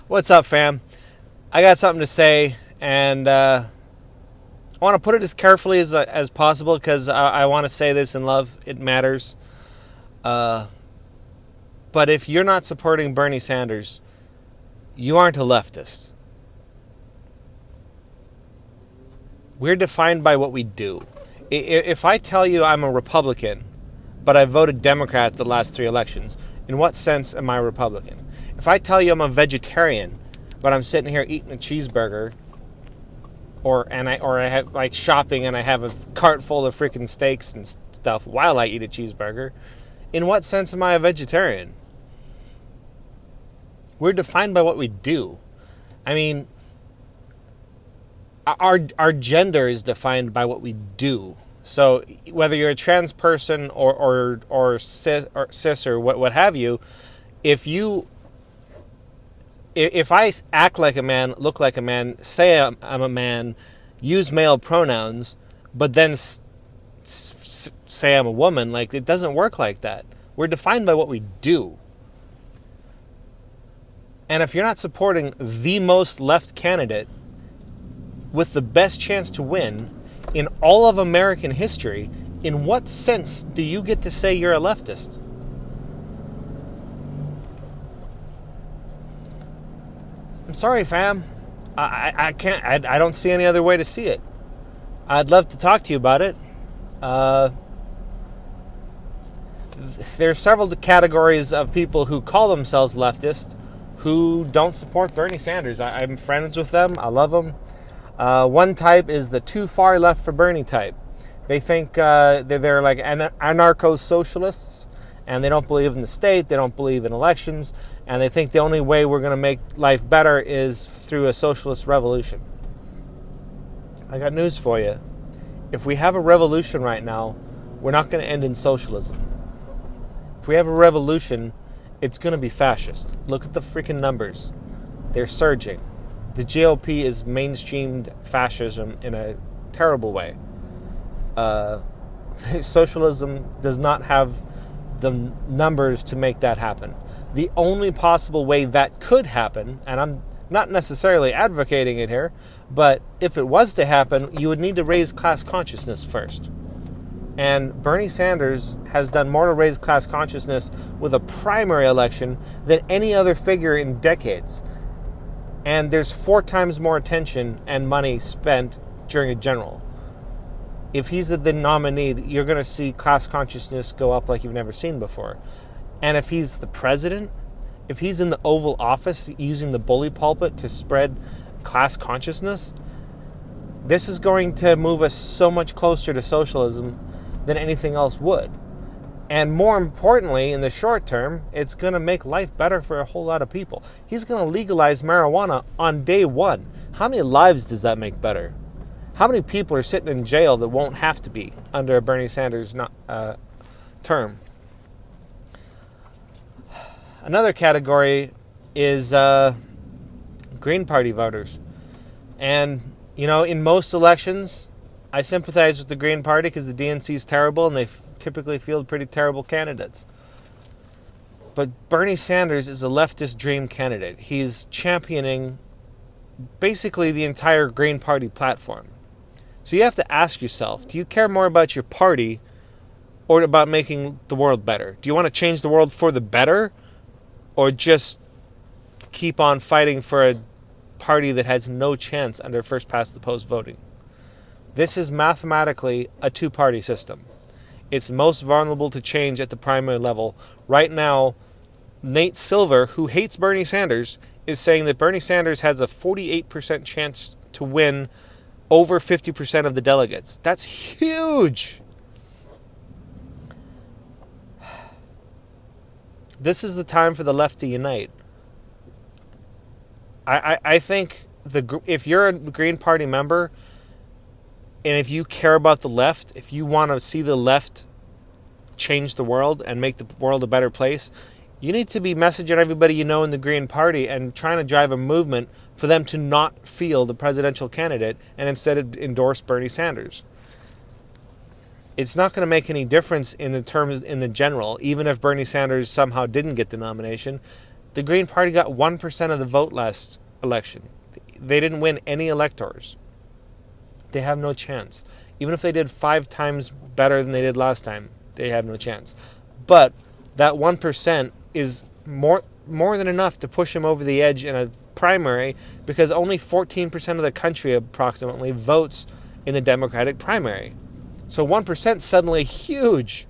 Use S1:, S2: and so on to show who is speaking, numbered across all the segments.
S1: What's up, fam? I got something to say, and I want to put it as carefully as possible because I want to say this in love. It matters. But if you're not supporting Bernie Sanders, you aren't a leftist. We're defined by what we do. If I tell you I'm a Republican, but I voted Democrat the last 3 elections, in what sense am I a Republican? If I tell you I'm a vegetarian, but I'm sitting here eating a cheeseburger, or I have like shopping and I have a cart full of freaking steaks and stuff while I eat a cheeseburger, in what sense am I a vegetarian? We're defined by what we do. I mean, our gender is defined by what we do. So whether you're a trans person or cis or what have you, if I act like a man, look like a man, say I'm a man, use male pronouns, but then say I'm a woman, like, it doesn't work like that. We're defined by what we do. And if you're not supporting the most left candidate with the best chance to win in all of American history, in what sense do you get to say you're a leftist? I'm sorry, fam. I can't. I don't see any other way to see it. I'd love to talk to you about it. There are several categories of people who call themselves leftist who don't support Bernie Sanders. I'm friends with them. I love them. One type is the too far left for Bernie type. They think they're like anarcho-socialists, and they don't believe in the state. They don't believe in elections. And they think the only way we're going to make life better is through a socialist revolution. I got news for you. If we have a revolution right now, we're not going to end in socialism. If we have a revolution, it's going to be fascist. Look at the freaking numbers. They're surging. The GOP is mainstreamed fascism in a terrible way. Socialism does not have the numbers to make that happen. The only possible way that could happen, and I'm not necessarily advocating it here, but if it was to happen, you would need to raise class consciousness first. And Bernie Sanders has done more to raise class consciousness with a primary election than any other figure in decades. And there's 4 times more attention and money spent during a general. If he's the nominee, you're going to see class consciousness go up like you've never seen before. And if he's the president, if he's in the Oval Office using the bully pulpit to spread class consciousness, this is going to move us so much closer to socialism than anything else would. And more importantly, in the short term, it's going to make life better for a whole lot of people. He's going to legalize marijuana on day 1. How many lives does that make better? How many people are sitting in jail that won't have to be under a Bernie Sanders term? Another category is Green Party voters. And, you know, in most elections, I sympathize with the Green Party because the DNC is terrible and they typically field pretty terrible candidates. But Bernie Sanders is a leftist dream candidate. He's championing basically the entire Green Party platform. So you have to ask yourself, do you care more about your party or about making the world better? Do you want to change the world for the better, or just keep on fighting for a party that has no chance under first past the post voting? This is mathematically a 2-party system. It's most vulnerable to change at the primary level. Right now, Nate Silver, who hates Bernie Sanders, is saying that Bernie Sanders has a 48% chance to win over 50% of the delegates. That's huge! This is the time for the left to unite. I think if you're a Green Party member, and if you care about the left, if you want to see the left change the world and make the world a better place, you need to be messaging everybody you know in the Green Party and trying to drive a movement for them to not field the presidential candidate and instead endorse Bernie Sanders. It's not going to make any difference in the general, even if Bernie Sanders somehow didn't get the nomination. The Green Party got 1% of the vote last election. They didn't win any electors. They have no chance. Even if they did 5 times better than they did last time, they have no chance. But that 1% is more than enough to push them over the edge in a primary, because only 14% of the country approximately votes in the Democratic primary. So 1% suddenly huge.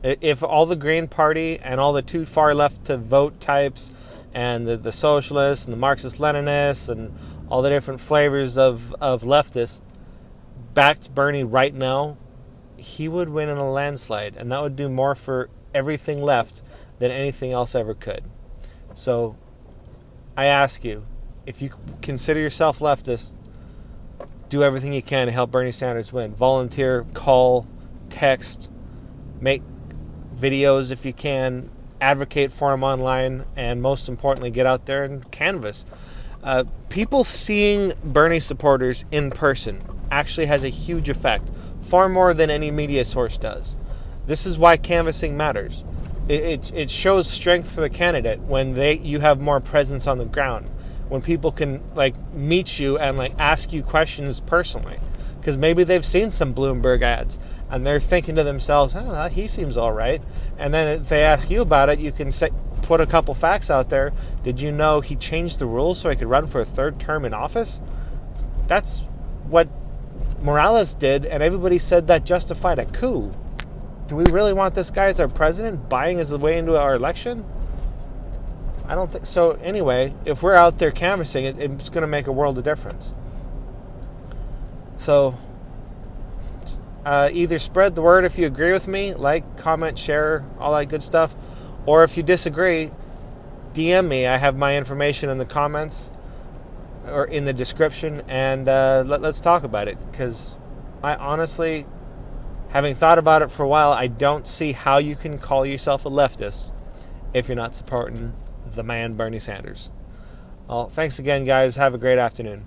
S1: If all the Green Party and all the too far left to vote types and the socialists and the Marxist-Leninists and all the different flavors of leftists backed Bernie right now, he would win in a landslide, and that would do more for everything left than anything else ever could. So I ask you, if you consider yourself leftist, do everything you can to help Bernie Sanders win. Volunteer, call, text, make videos if you can, advocate for him online, and most importantly, get out there and canvass. People seeing Bernie supporters in person actually has a huge effect, far more than any media source does. This is why canvassing matters. It shows strength for the candidate when you have more presence on the ground, when people can meet you and ask you questions personally, because maybe they've seen some Bloomberg ads and they're thinking to themselves, oh, he seems all right. And then if they ask you about it, you can put a couple facts out there. Did you know he changed the rules so he could run for a 3rd term in office? That's what Morales did, and everybody said that justified a coup. Do we really want this guy as our president, buying his way into our election? I don't think so. Anyway, if we're out there canvassing, it's going to make a world of difference. So either spread the word if you agree with me, comment, share, all that good stuff. Or if you disagree, DM me. I have my information in the comments or in the description, and let's talk about it. Because I honestly, having thought about it for a while, I don't see how you can call yourself a leftist if you're not supporting the man Bernie Sanders. Well, thanks again, guys. Have a great afternoon.